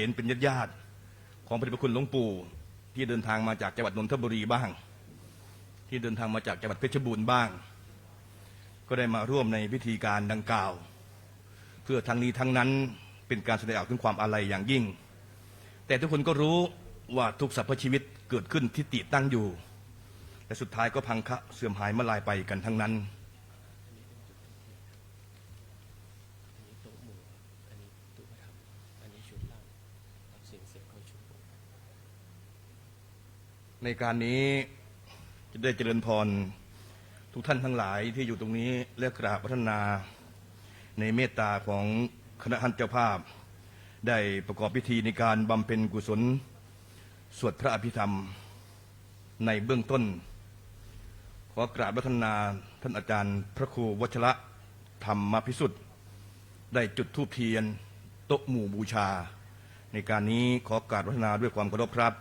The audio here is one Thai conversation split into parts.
ณเป็นญาติของพระเดชพระคุณหลวงปู่ที่เดินทางมาจากจังหวัดนนทบุรีบ้างที่เดินทางมาจากจังหวัดเพชรบูรณ์บ้างก็ได้มาร่วมในพิธีการดังกล่าวเพื่อทั้งนี้ทั้งนั้นเป็นการแสดงออกถึงความอาลัยอย่างยิ่งแต่ทุกคนก็รู้ว่าทุกสรรพชีวิตเกิดขึ้นที่ติตั้งอยู่และสุดท้ายก็พังคะเสื่อมหายมาลายไปกันทั้งนั้นในการนี้จะได้เจริญพรทุกท่านทั้งหลายที่อยู่ตรงนี้และกราบพัฒนาในเมตตาของคณะท่านเจ้าภาพได้ประกอบพิธีในการบำเพ็ญกุศลสวดพระอภิธรรมในเบื้องต้นขอกราบพัฒนาท่านอาจารย์พระครูวัชระธรรมพิสุทธิ์ได้จุดธูปเทียนโต๊ะหมู่บูชาในการนี้ขอกราบพัฒนาด้วยความเคารพครับ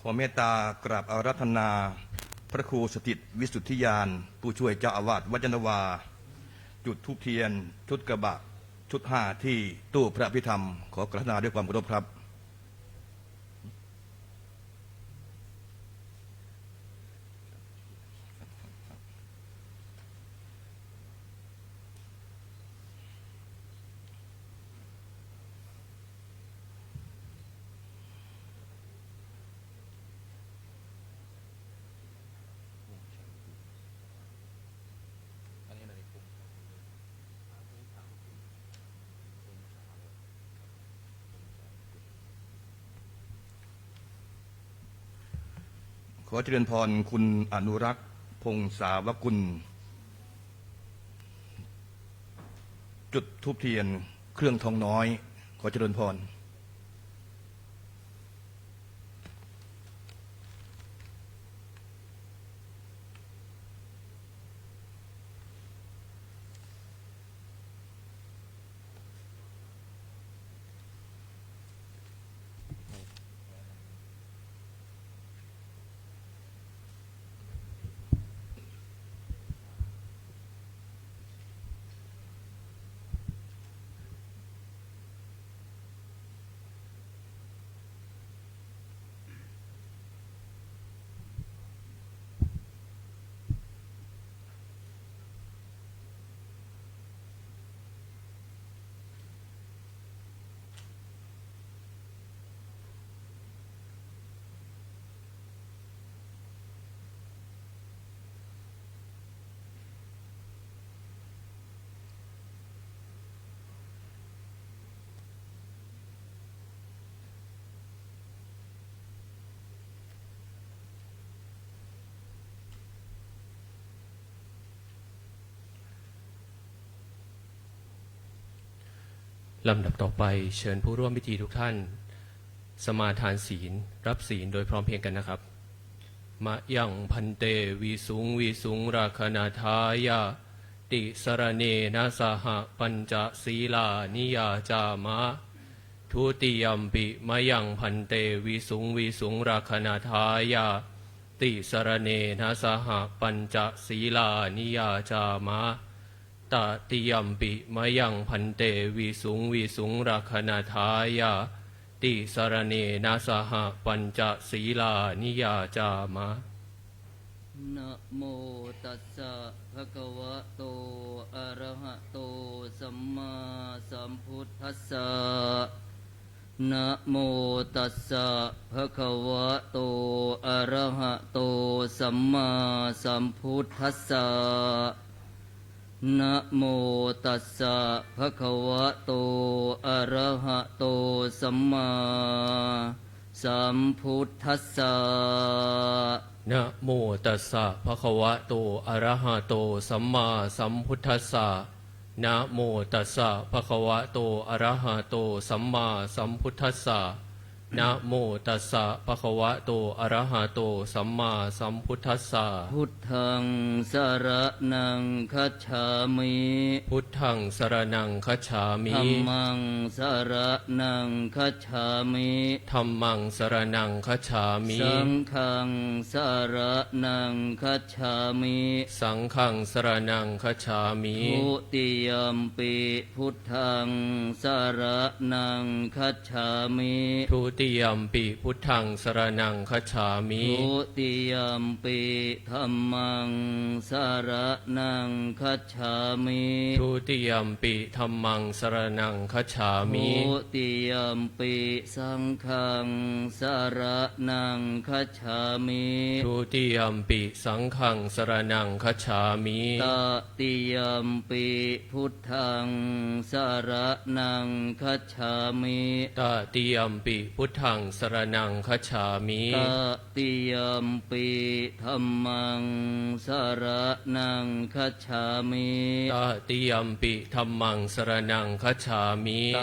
ขอเมตตากราบอาราธนาพระครูสถิตวิสุทธิยานผู้ช่วยเจ้าอาวาสวัดยานนาวาจุดธูปเทียนชุดกระบะชุด5ที่ตู้พระอภิธรรมขอกราบนาด้วยความเคารพครับขอเจริญพรคุณอนุรักษ์พงษาวกุลจุดธูปเทียนเครื่องทองน้อยขอเจริญพรลำดับต่อไปเชิญผู้ร่วมพิธีทุกท่านสมาทานศีลรับศีลโดยพร้อมเพรียงกันนะครับมะยังพันเตวิสุงวิสุงราคณาทายาติสรเนนะสหปัญจศีลานิยาจามะทุติยัมปิมะยังพันเตวิสุงวิสุงราคณาทายาติสรเนนะสหปัญจศีลานิยาจามะตติยัมปิมะยังพันเตวิสุงวิสุงราคณาทายาติสรเนนะสหปัญจศีลานิยาจามะ นะโมตัสสะภะคะวะโตอะระหะโตสัมมาสัมพุทธัสสะ นะโมตัสสะภะคะวะโตอะระหะโตสัมมาสัมพุทธัสสะนะโมตัสสะภะคะวะโตอะระหะโตสัมมาสัมพุทธัสสะ นะโมตัสสะภะคะวะโตอะระหะโตสัมมาสัมพุทธัสสะนะโมตัสสะภะคะวะโตอะระหะโตสัมมาสัมพุทธัสสะนะโมตัสสะภะคะวะโตอะระหะโตสัมมาสัมพุทธัสสะ พุทธังสรณังคัจฉามิ พุทธังสรณังคัจฉามิ ธัมมังสรณังคัจฉามิ ธัมมังสรณังคัจฉามิ สังฆังสรณังคัจฉามิ สังฆังสรณังคัจฉามิ ทุติยัมปิพุทธังสรณังคัจฉามิ ทุติยัมปิพุทธังสรณังคัจฉามิ ทุติยัมปิธัมมังสรณังคัจฉามิ ทุติยัมปิธัมมังสรณังคัจฉามิ ทุติยัมปิสังฆังสรณังคัจฉามิ ทุติยัมปิสังฆังสรณังคัจฉามิ ตติยัมปิพุทธังสรณังคัจฉามิ ตติยัมปิพุทธังสรณังคัจฉามิ ตติยัมปิธัมมังสรณังคัจฉามิ ตติยัมปิธัมมังสรณังคัจฉามิ ต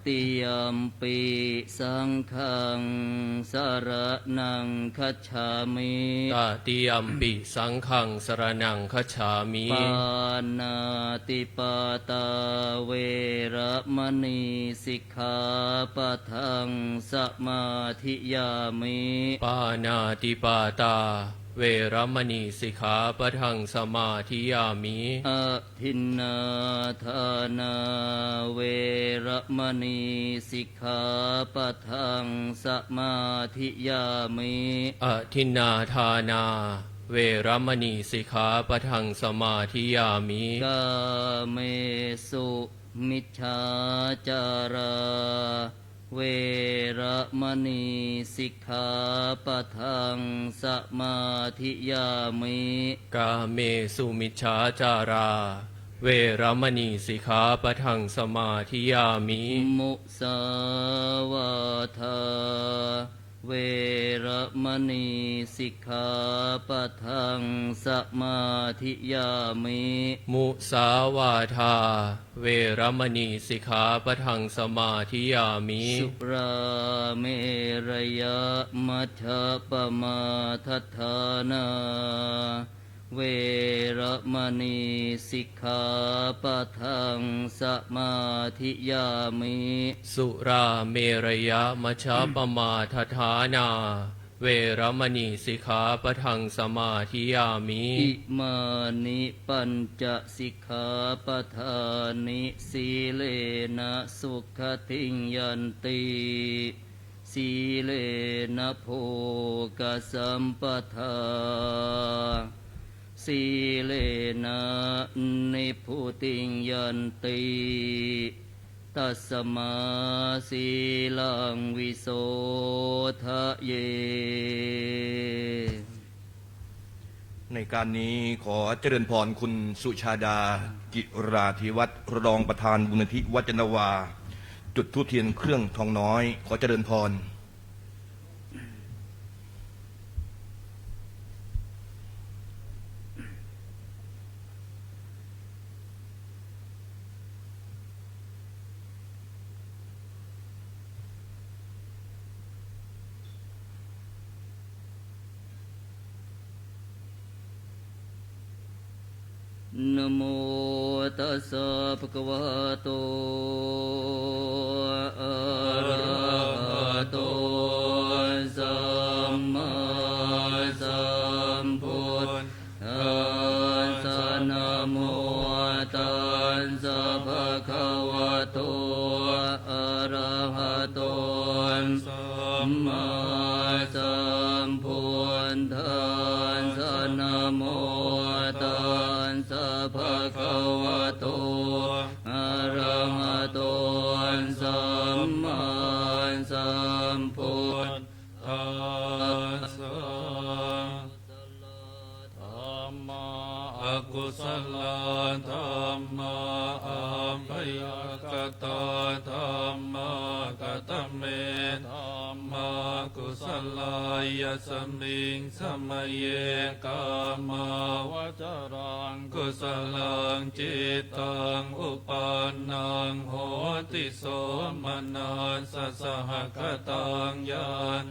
ติยัมปิสังฆังสรณังคัจฉามิ ตติยัมปิสังฆังสรณังคัจฉามิ ปานาติปาตาเวระมณีสิกขาปะทังสมาธิยามิ ปานาติปาตา เวรมณีสิกขาปะทังสมาธิยามิ อทินนาทานาเวระมณีสิกขาปะทังสมาธิยามิ อทินนาทานา เวรมณีสิกขาปะทังสมาธิยามิ กาเมสุมิจฉาจารา เวระมณีสิกขาปะทังสมาธิยามิ กาเมสุมิจฉาจารา เวรมณีสิกขาปะทังสมาธิยามิ มุสาวาทาเวระมณีสิกขาปะทังสมาธิยามิ มุสาวาทา เวรมณีสิกขาปะทังสมาธิยามิ สุราเมรยมัชฌะปมาทัฏฐานา เวระมณีสิกขาปะทังสมาธิยามิ สุราเมรยมัชฌะปมาทฐานา เวรมณีสิกขาปะทังสมาธิยามิ อิมานิปัญจสิกขาปทานิสีเลนะสุขติงยันติสีเลนะโภกสัมปทาสีเลนะนิพุติงยันติตัสมาสีลังวิโสทะเย ในการนี้ขอเจริญพรคุณสุชาดา กิราธิวัฒน์รองประธานมูลนิธิวัจนวา จุดธูปเทียนเครื่องทองน้อย ขอเจริญพร นะโมตัสสะภะคะวะโตอะระหะโตสัมมาสัมพุทธัสสะนะโมตัสสะภะคะวะโตอะระหะโตสัมมาสัมพุทธัสสะนะโมตัสสะภะคะวะโตอะระหะโต ตาธัมมากตเมธัมมากุศลายสมิงสมัยเยกามาวจรังกุศลังจิตตังอุปานังโหติโสมนัสสะสหคตังญาณ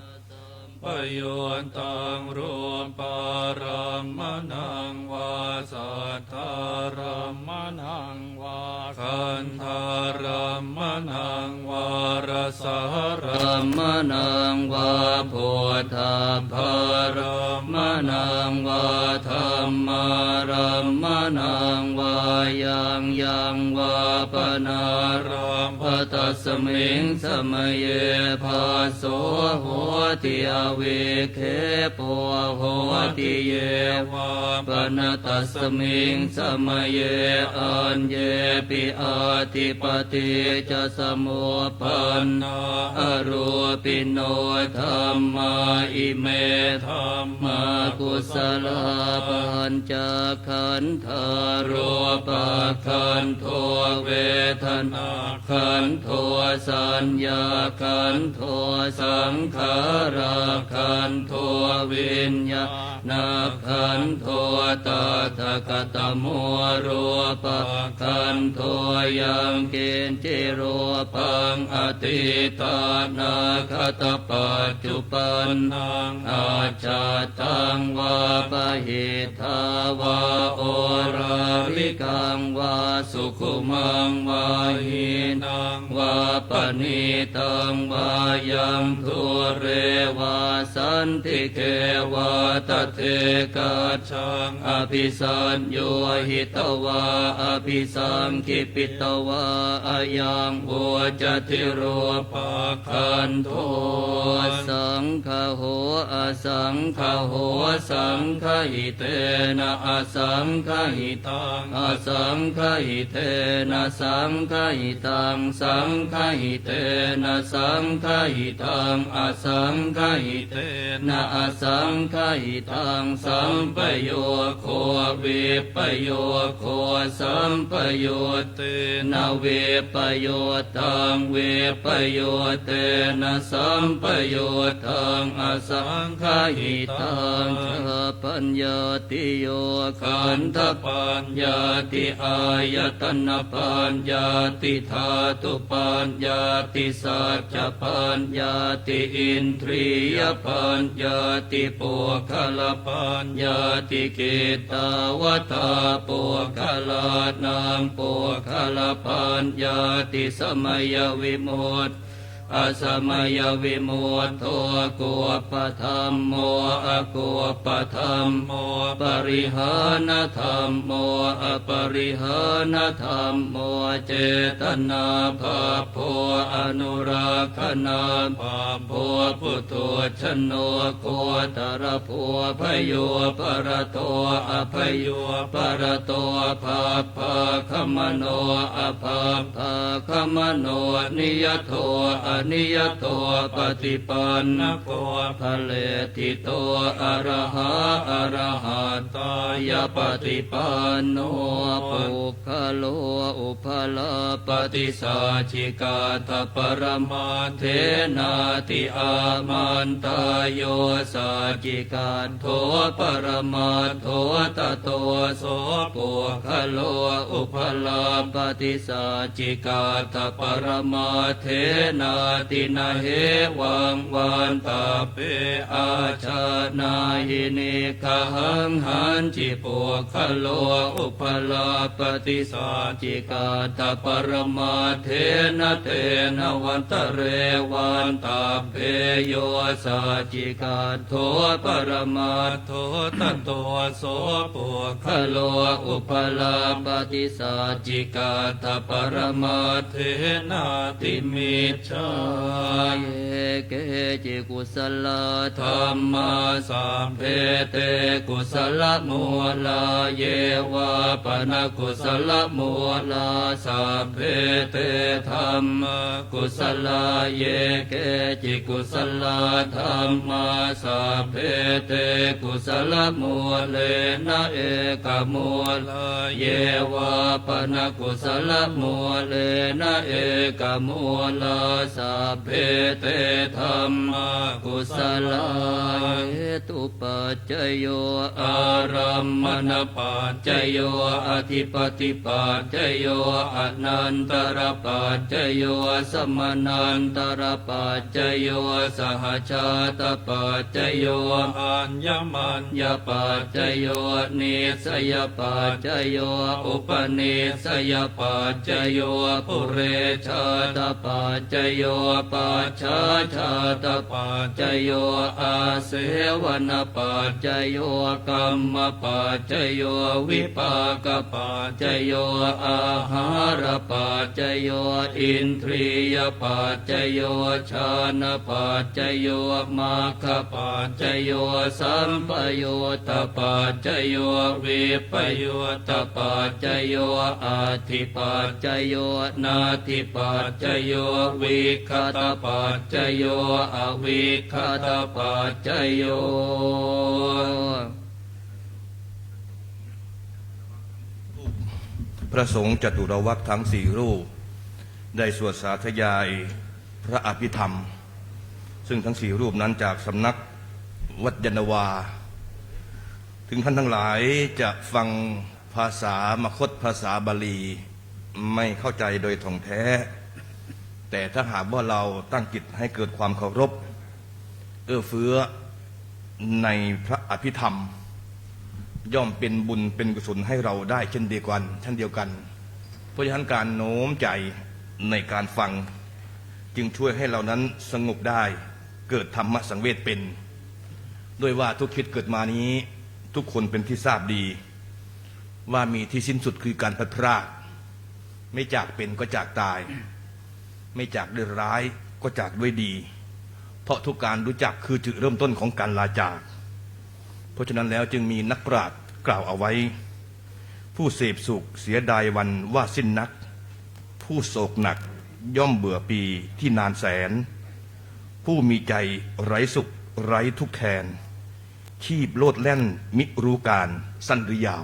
ประโยชน์ตังรูปารามนังวาสัทธารามนังวาคันธารามนังวารสารามนังวาโพธาภารามนังวาธรรมารามนังวายังวาปนารามปตัสมิงสมัยเยภาโสโหติอเวเคปโหติเยวาปนตัสมิงสมัยเยอัญเยปิอาติปติจะสมุปปันนาอรูปิโนธัมมาอิเมธัมมากุศลปัญจขันธารูปขันโทเวทนาขันโทสัญญาขันโทสังขารขันโทวิญญาณขันโทตถาคตโมรูปขันโทยังเกณฑ์จิรูปังอติตานาคตปัจจุปันนังอาจาตังวาปะหิทาวาโอราลิกังวาสุขุมังวาหินังวาปณิตังวายังทุเรวาสันติเกวาตเทกัจฉังอภิสัญโยหิตวาอภิสังคิปิตวาอายังโวจติโรปะคันโทสังฆโหอสังฆโหสังฆหิเตนะอสังฆหิตังอสังฆหิเตนะสังฆหิตังสังฆหิเตนะสังฆหิตังอสังฆหิเตนะอสังฆหิตังสัมปโยโควิปโยโคสัมปโยเตนะเวปโยตังเวปโยเตนะสัมปโยตังอสังฆหิตังปัญญาติโยขันธปัญญาติอายตนะปัญญาติธาตุปัญญาติสัจจปัญญาติอินทรียปัญญาติปุคละปัญญาติกิตาวตาปุคละนังปุคละปัญญาติสมัยวิมุตติอสมัยวิมุตโตกุปธรรมโมอกุปธรรมโมปริหานธรรมโมอปริหานธรรมโมเจตนาภาโพอนุรักขณาภาโพพุทโธชโนโคตรโพพโยปรโตอภโยปรโตภาภาคมโนอภาภาคมโนนิยโทอนิยโตปฏิปันนโกภะเลติโตอะระหะอะระหะตายปฏิปันโนปุคคโลอุปลาปฏิสัจจิกาตปรมาเทนาติอามันตายโยสัจจิกาโทปรมาโทตโตโสปุคคโลอุปลาปฏิสัจจิกาตปรมาเทนาตินะเหวังวันตาเปอาชานาหินิกหังหันจิปุคคโลอุปลาปฏิสัจจิกาตปรมาเทนะเทนะวันตะเรวันตาเปโยสัจจิกาโทปรมาโทตโตโสปุคคโลอุปลาปฏิสัจจิกาตปรมาเทนะติมิจฉา เยเกจิกุศลธร ธั ร ม ม มาสัมเพเตกุศลมูลาเยวะปนกุศลมูลาสัพเพเตธัมมกุศลาเยเกจิกุศลธัมมาสัพเพเตกุศลมูเลนะเอกมูลาเยวะปนกุศลมูเลนะเอกมูลาสัพเพเตธัมมากุศลา เหตุปัจจโย อารัมมณปัจจโยอธิปติปัจจโยอนันตรปัจจโยสมนันตรปัจจโยสหชาตปัจจโยอัญญมัญญปัจจโยนิสยปัจจโยอุปนิสยปัจจโยปุเรชาตปัจจโยปัจฉาชาตปัจจโยอาเสวนปัจจโยกรรมปัจจโยวิปากปัจจโยอาหารปัจจโยอินทรียปัจจโยฌานปัจจโยมรรคปัจจโยสัมปโยตปัจจโยวิปโยตปัจจโยอาทิปัจจโยนาทิปัจจโยวิคตปัจจโยอวิคตปัจจโย พระสงฆ์จตุรวรรคทั้งสี่รูปได้สวดสาธยายพระอภิธรรม ซึ่งทั้งสี่รูปนั้นจากสำนักวัดยานนาวาถึงท่านทั้งหลายจะฟังภาษามคธภาษาบาลีไม่เข้าใจโดยท่องแท้ แต่ถ้าหากว่าเราตั้งจิตให้เกิดความเคารพเอื้อเฟื้อในพระอภิธรรม ย่อมเป็นบุญเป็นกุศลให้เราได้เช่นเดียวกันเพราะฉะนั้นการโน้มใจในการฟังจึงช่วยให้เรานั้นสงบได้เกิดธรรมสังเวชเป็นด้วยว่าทุกคิดเกิดมานี้ทุกคนเป็นที่ทราบดีว่ามีที่สิ้นสุดคือการพัดพรากไม่จากเป็นก็จากตายไม่จากด้วยร้ายก็จากด้วยดีเพราะทุกการรู้จักคือจุดเริ่มต้นของการลาจากเพราะฉะนั้นแล้วจึงมีนักปราชญ์กล่าวเอาไว้ผู้เสพสุขเสียดายวันว่าสิ้นนักผู้โศกหนักย่อมเบื่อปีที่นานแสนผู้มีใจไร้สุขไร้ทุกข์แทนชีพโลดแล่นมิรู้การสั้นหรือยาว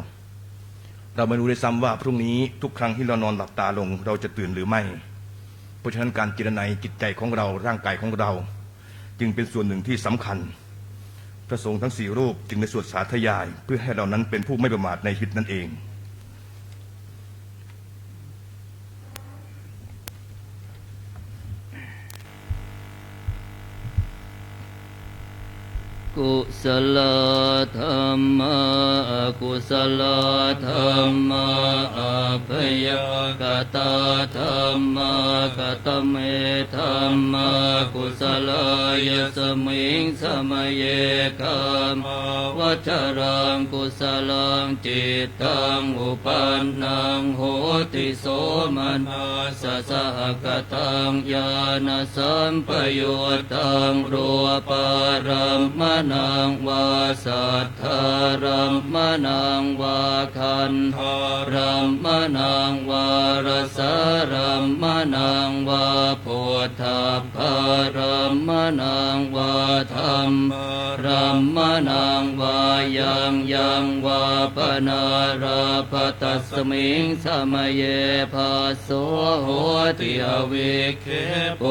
เราไม่รู้ได้ซ้ำว่าพรุ่งนี้ทุกครั้งที่เรานอนหลับตาลงเราจะตื่นหรือไม่เพราะฉะนั้นการเจรไนจิตใจของเราร่างกายของเราจึงเป็นส่วนหนึ่งที่สำคัญพระสงฆ์ทั้งสี่รูปจึงได้สวดสาธยายเพื่อให้เรานั้นเป็นผู้ไม่ประมาทในชีวิตนั่นเอง กุศลธรรมะอกุศลธรรมะอัพยากตาธรรมะกตเมธรรมะกุศลายสมิงสมเยกัมวัชรังกุศลังจิตตังอุปันนังโหติโสมนัสสะกตังญาณสัมปยุตตังรูปารมะนังวาสัทธารมะนังวาคันธารมะนังวารสารมะนังวาโพธาภารมะนังวาธรรมรัมมะนังวายังวาปนาราปตัสมิงสมเยภาโสโหติอวิเคโป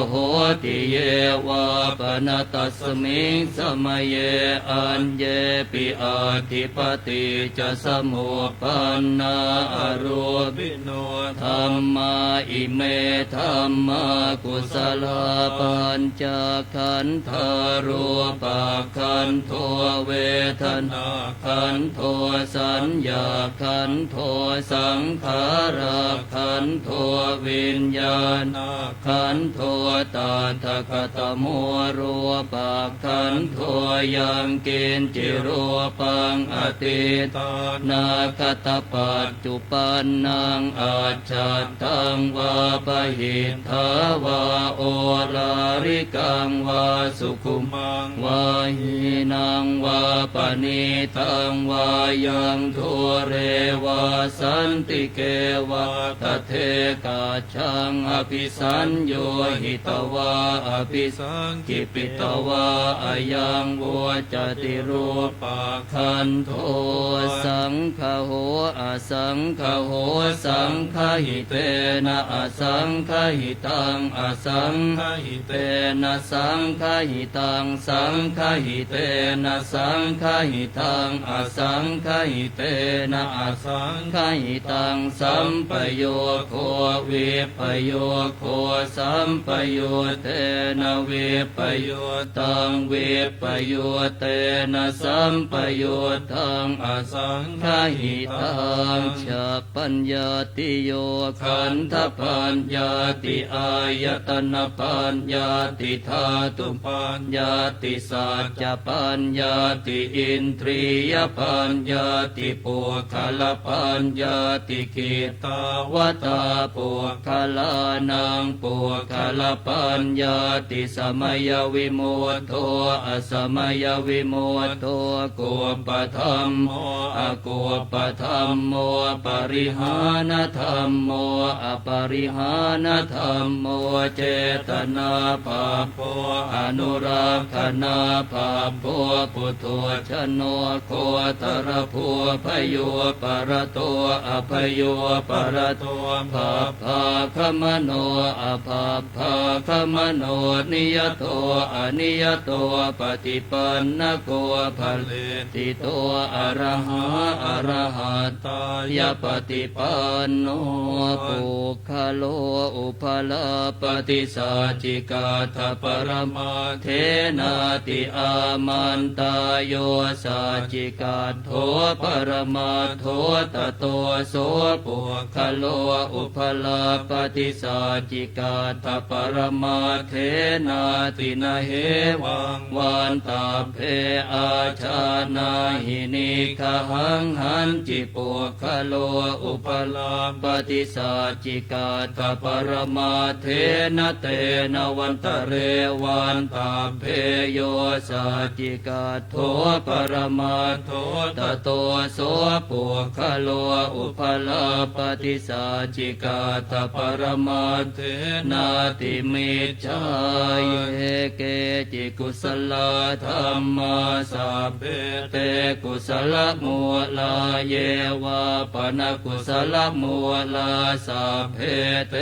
โหติเยวาปนาตัสมิงสมเยอัญเยปิอาทิปติจะสมุปันนาอรูปิโนธรรมาอิเมธรรมากุศลปัญจขันธารูปขันโทเวทนาขันโทสัญญาขันโทสังขารขันโทวิญญาณขันโทตถาคตโมรูปขันโทยังกินจิรูปังอติตานาคตปัจจุปันโน นังอัจฉตังวาปหิทธาวาโอลาริกังวาสุขุมังวาหินังวาปณิตังวายังทุเรวาสันติเกวะตเทกาชังอภิสัญโยหิตวาอภิสังกิปิตวาอายังวัวจติรูปะคันโทสังฆโหอสังฆโหสังฆหิเตนะอสังฆหิตังอสังฆหิเตนะสังฆหิตังสังฆหิเตนะสังฆหิตังอสังฆหิเตนะอสังฆหิตังสัมปโยโควิปโยโคสัมปโยเตนะวิปโยตังวิปโยเตนะสัมปโยตังอสังฆหิตังชาปัญญาติโยขันธปัญญาติอายตนะปัญญาติธาตุปัญญาติสัจจปัญญาติอินทรียปัญญาติปุคละปัญญาติกิตาวตาปุคละนังปุคละปัญญาติสมัยวิโมทโทอสมัยวิโมทโทกุปธัมโมอกุปธัมโมปริหานธรรมโมอปริหานธรรมโมเจตนาภาโพอนุรักขณาภาโพปุถุชนโนโคตรภูพโยปรโตอภโยปรโตภาภาคมโนอภาภาคมโนนิยโตอนิยโตปฏิปันนโกภเลติโตอะระหะอะระหะตายปฏิปันโนปุคโลอุปลาปฏิสัจจิกาทปรมาเทนาติอามันตายโยสัจจิกาโทปรมาโทตโตโสปุคโลอุปลาปฏิสัจจิกาทปรมาเทนาตินะเหวังวันตาเพอาชานาหินิคหังหันจิปุคโลอุปลาปฏิสัจจิกาทปรมาเทนะเตนะวันตะเรวันตาเพโยสัจจิกาโทปรมาโทตโตโสปุคโลอุปลาปฏิสัจจิกาทปรมาเทนาติมิจฉาเยเกจิกุสลธรรมาสัพเพเตกุสลมูลาเยวาปนกุสลมูลาสัพเพเต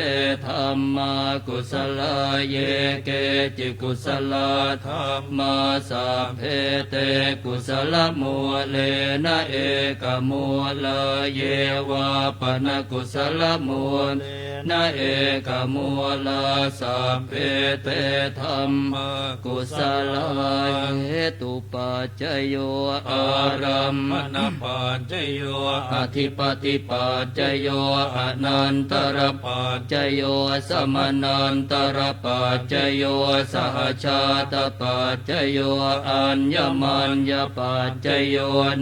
ธรรมากุสลาเยเกจิกุสลธรรมาสัพเพเตกุสลมูเลนะเอกมูลาเยวาปนกุสลมูเลนะเอกมูลาสัพเพเตธรรมากุสลาเหตุปัจจโยอารัมมณปัจจโยอธิปติปัจจโยอนันตรปัจจโยสมนันตรปัจจโยสหชาตปัจจโยอัญญมัญญปัจจโย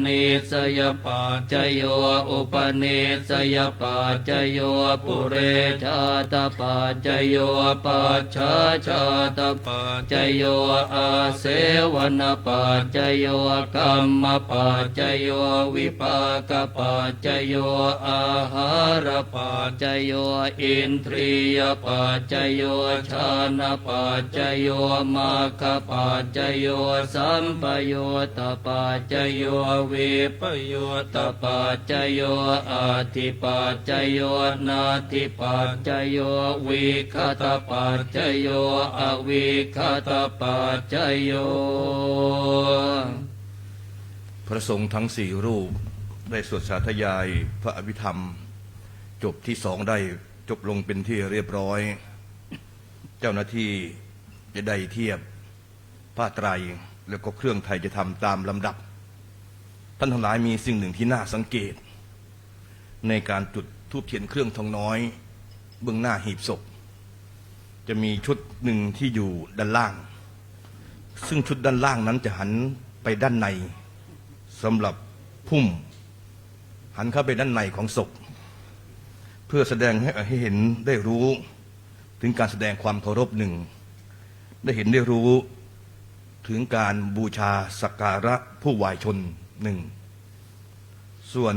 นิสยปัจจโยอุปนิสยปัจจโยปุเรชาตปัจจโยปัจฉาชาตปัจจโยอาเสวนปัจจโยกัมมปัจจโยวิปากปัจจโยอาหารปัจจโยอินทรียปัจจโยชานะปัจจโยมัคคปัจจโยสัมปโยตปัจจโยวิปโยตปัจจโยอาทิปัจจโยนาทิปัจจโยวิคตปัจจโยอวิคตปัจจโย พระสงฆ์ทั้งสี่รูปได้สวดสาธยายพระอภิธรรมจบที่สองได้จบลงเป็นที่เรียบร้อย เจ้าหน้าที่จะได้เทียบผ้าไตรแล้วก็เครื่องไทยจะทำตามลำดับ ท่านทั้งหลายมีสิ่งหนึ่งที่น่าสังเกต ในการจุดธูปเทียนเครื่องทองน้อยเบื้องหน้าหีบศพจะมีชุดหนึ่งที่อยู่ด้านล่าง ซึ่งชุดด้านล่างนั้นจะหันไปด้านในสำหรับพุ่มหันเข้าไปด้านในของศพ เพื่อแสดงให้เห็นได้รู้ถึงการแสดงความเคารพหนึ่งได้เห็นได้รู้ถึงการบูชาสักการะผู้วายชนหนึ่งส่วน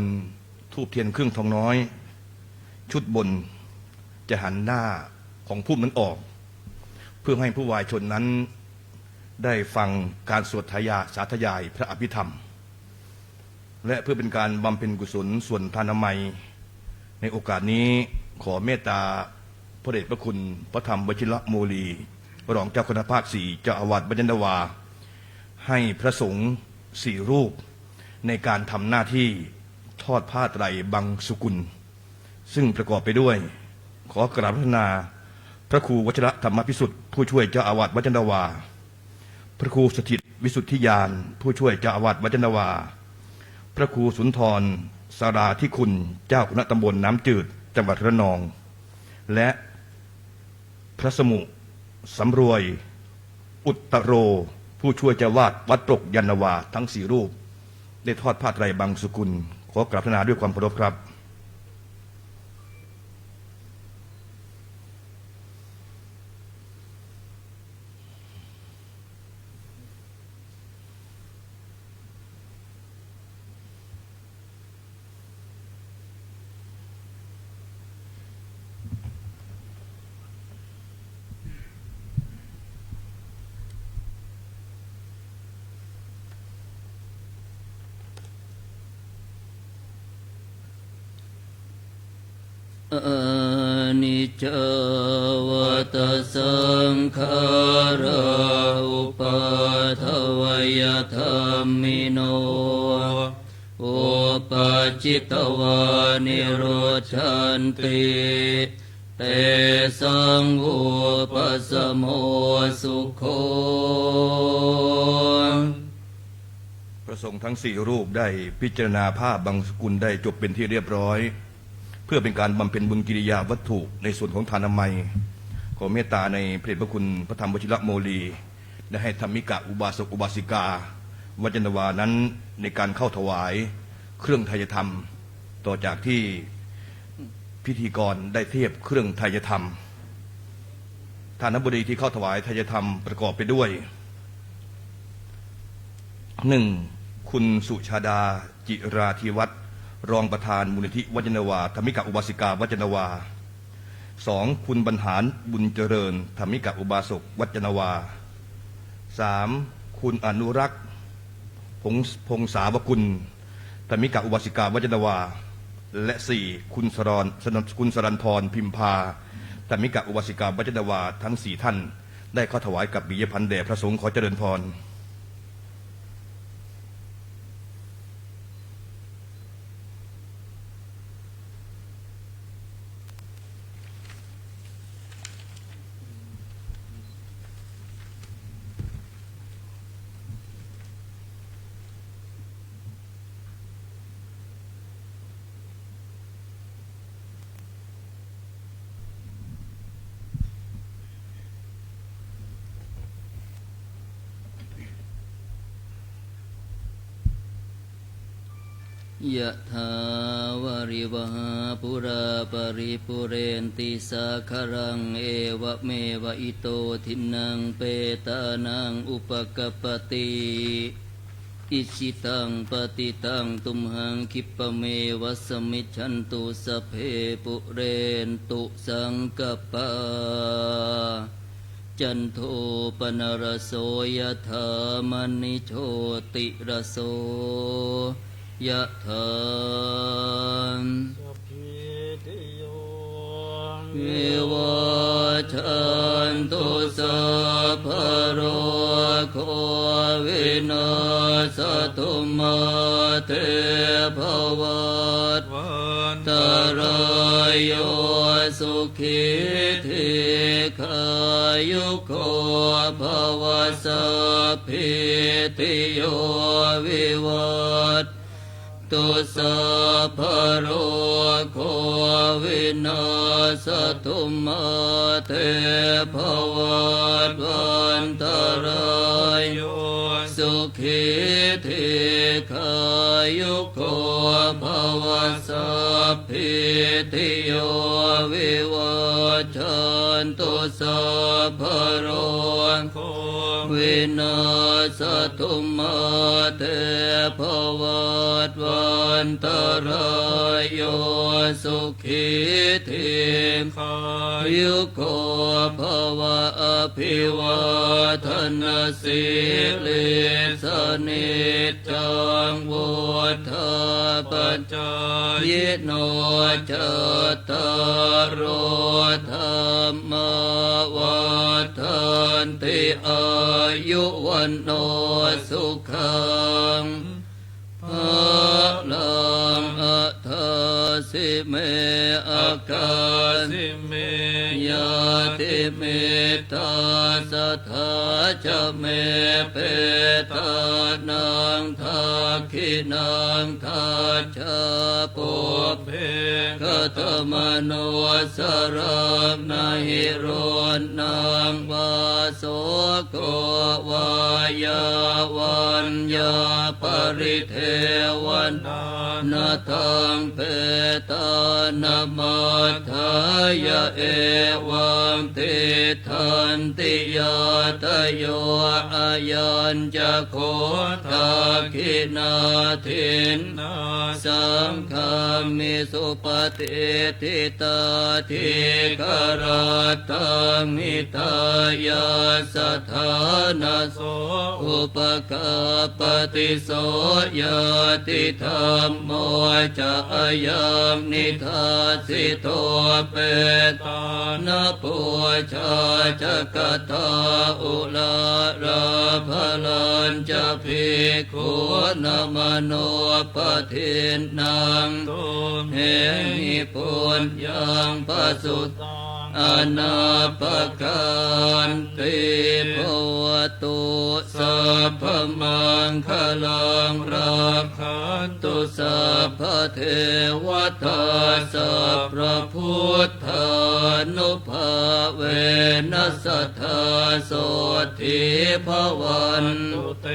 ธูปเทียนเครื่องทองน้อยชุดบนจะหันหน้าของผู้นั้นออกเพื่อให้ผู้วายชนนั้นได้ฟังการสวดสาธยายพระอภิธรรมและเพื่อเป็นการบำเพ็ญกุศลส่วนทานามัยในโอกาสนี้ขอเมตตาพระเดชพระคุณพระธรรมวชิระโมลีรองเจ้าคณะภาค 4เจ้าอาวาสวัดยานนาวาให้พระสงฆ์4 รูปในการทำหน้าที่ทอดผ้าไตรบังสุกุลซึ่งประกอบไปด้วยขอกราบพระนาพระครูวชิระธรรมพิสุทธิ์ผู้ช่วยเจ้าอาวาสวัดยานนาวาพระครูสถิตวิสุทธิยานผู้ช่วยเจ้าอาวาสวัดยานนาวาพระครูสุนทรสาราธิคุณเจ้าคณะตำบลน้ำจืดจังหวัดระนองและพระสมุสำรวยอุตตโรผู้ช่วยเจ้าวาดวัดปรกยานนาวาทั้ง4 รูปได้ทอดผ้าไตรบังสุกุลขอกราบพระนาด้วยความเคารพครับ อนิจจวัตสังขาราอุปาทวยธรรมิโนอุปาจิตวานิโรชันติเตสังอุปสมโมสุโข พระสงฆ์ทั้ง4 รูปได้พิจารณาผ้าบังสุกุลได้จบเป็นที่เรียบร้อยเพื่อเป็นการบำเพ็ญบุญกิริยาวัตถุในส่วนของทานามัยขอเมตตาในพระเดชพระคุณพระธรรมวชิระโมลีได้ให้ธรรมิกะอุบาสกอุบาสิกาวัจนวานั้นในการเข้าถวายเครื่องไทยธรรมต่อจากที่พิธีกรได้เทียบเครื่องไทยธรรมทานบดีที่เข้าถวายไทยธรรมประกอบไปด้วย 1. คุณสุชาดาจิราธิวัฒน์รองประธานมูลนิธิวัจนวาธรรมิกะอุบาสิกาวัจนวา 2. คุณบรรหารบุญเจริญธรรมิกะอุบาสกวัจนวา 3. คุณอนุรักษ์พงษาวกุลธรรมิกะอุบาสิกาวัจนวาและ 4. คุณสรันพรพิมพาธรรมิกะอุบาสิกาวัจนวาทั้ง 4 ท่านได้เข้าถวายกับบิณฑพันธ์แด่พระสงฆ์ขอเจริญพรยะถาวาริวหาปุราปริปุเรนติสาคารังเอวะเมวะอิโตทินังเปตานังอุปกปปติอิชิตังปฏิตังตุมหังคิปะเมวะสมิจฉันตุสัพเพปุเรนตุสังกปาจันโทปนรโสยะถามณิโชติรโสยะถาสัพพิติโย วิวัชชันตุสัพพะโรโควินาศตุมาเตภวัตวันตรายโยสุขิธิขายุโกภวสัพพิติโยวิวัตตุสัพพะโรโควินาศตุมาเตภวัตวันตรายโยสุขิธิขายุโกภวสัพพิติโย วิวัชชันตุสัพพะโรโควินาศตุมาเตภวัตวันตรายโยสุขีทีขายุโกภวะอภิวาทนาสิลิสนิจจังวุฒาปัจจายโนจตารโอธรรมวัฏันติอายุวันโนสุขังภะลังอัฏฐสิเมอาการสิเมยาติเมตาสัทธาจะเมเปตานังทักขินังทัจจปุเพกตมโนสรังนาหิโรนังวาโสโกวายาวันยาปริเทวันนาทังเปตานามัฏฐายะเอวังติทันติยาตโยอายัญจะโคทักขินาทินสังฆามิสุปฏิทิตาทิกราตังหิตายาสัทธานาโสอุปกาปฏิโสยติธรรมโมจะยังนิทัสสิโตเปตานาปุชาจะกตาอุลาราภลัญจะภิกขุนามโนปทินนางเหมิปุญญังปสุตอนาปการติภวตุสัพพมังคลังรักขันตุสัพพเทวตาสัพพะพุทธานุภาเวนัสสัทธาโสทิภวันตุเต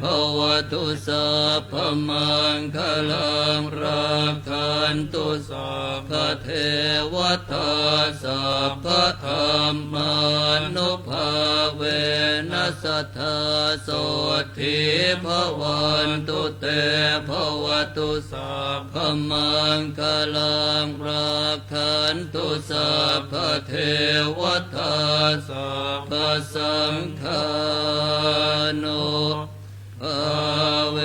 ภวตุสัพพมังคลังรักขันตุสัพพเทวตาสัพพะธรรมานุภาเวนัสสัทธาโสทิภวันตุเตภวตุสัพพมังคลังรักขันตุสัพพเทวตาสัพพสังฆานุภาเว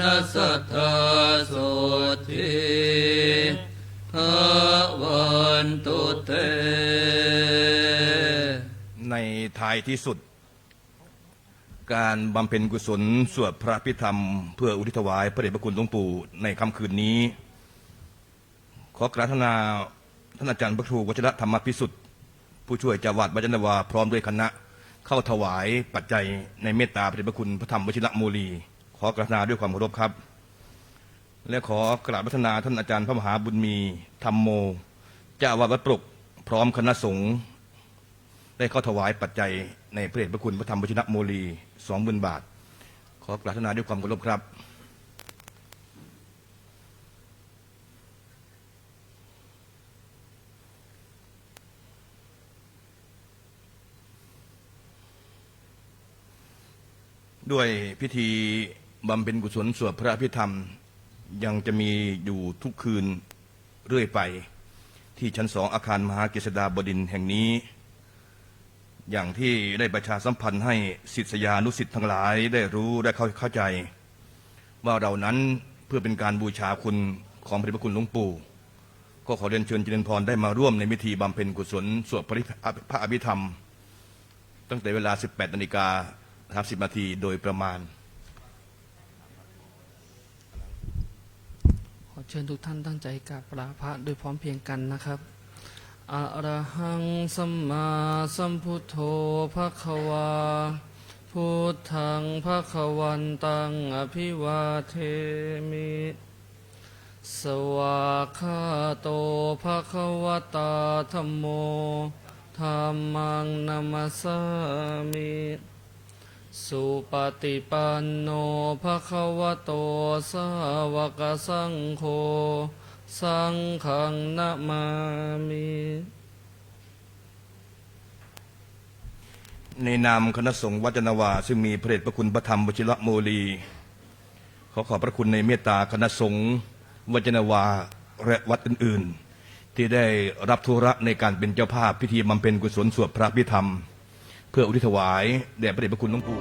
นัสสัทธาโสทิภวันตุเตในท้ายที่สุดการบำเพ็ญกุศลสวดพระพิธรรมเพื่ออุทิศถวายพระเดชพระคุณหลวงปู่ในค่ำคืนนี้ขอกราบนาท่านอาจารย์พระครูวชิรธรรมพิสุทธิ์ผู้ช่วยเจ้าวาดวัดยานนาวาพร้อมด้วยคณะเข้าถวายปัจจัยในเมตตาพระเดชพระคุณพระธรรมวชิรโมลีขอกราบนาด้วยความเคารพครับและขอกราบพัฒนาท่านอาจารย์พระมหาบุญมีธรรมโมเจ้าอาวาสวัดปลุกพร้อมคณะสงฆ์ได้เข้าถวายปัจจัยในพระเดชพระคุณพระธรรมวชิรโมลี 20,000 บาทขอกราบพัฒนาด้วยความเคารพครับด้วยพิธีบำเพ็ญกุศลสวดพระอภิธรรมยังจะมีอยู่ทุกคืนเรื่อยไปที่ชั้น2อาคารมหาเกษดาบดินทร์แห่งนี้อย่างที่ได้ประชาสัมพันธ์ให้ศิษยานุศิษย์ทั้งหลายได้รู้ได้เข้าใจว่าเรานั้นเพื่อเป็นการบูชาคุณของพระเดชพระคุณหลวงปู่ก็ขอเรียนเชิญเจริญพรได้มาร่วมในพิธีบำเพ็ญกุศลสวดพระอภิธรรมตั้งแต่เวลา 18:30 นาทีโดยประมาณขอเชิญทุกท่านตั้งใจกราบลาพระโดยพร้อมเพรียงกันนะครับอะระหังสัมมาสัมพุทโธภควาพุทธังภควันตังอภิวาเทมิสวากขาโตภควตาธัมโมธัมมังนัมสสามิสุปฏิปันโนภควโตสาวกสังโฆภ สังฆังนะมามิ ในนามคณะสงฆ์วัดยานนาวาซึ่งมีพระเดชพระคุณพระธรรมวชิระโมลีขอขอบพระคุณในเมตตาคณะสงฆ์วัดยานนาวาและวัดอื่นๆ ที่ได้รับธุระในการเป็นเจ้าภาพพิธีบำเพ็ญกุศลสวดพระพิธรรม เพื่ออุทิศถวายแด่พระเดชพระคุณหลวงปู่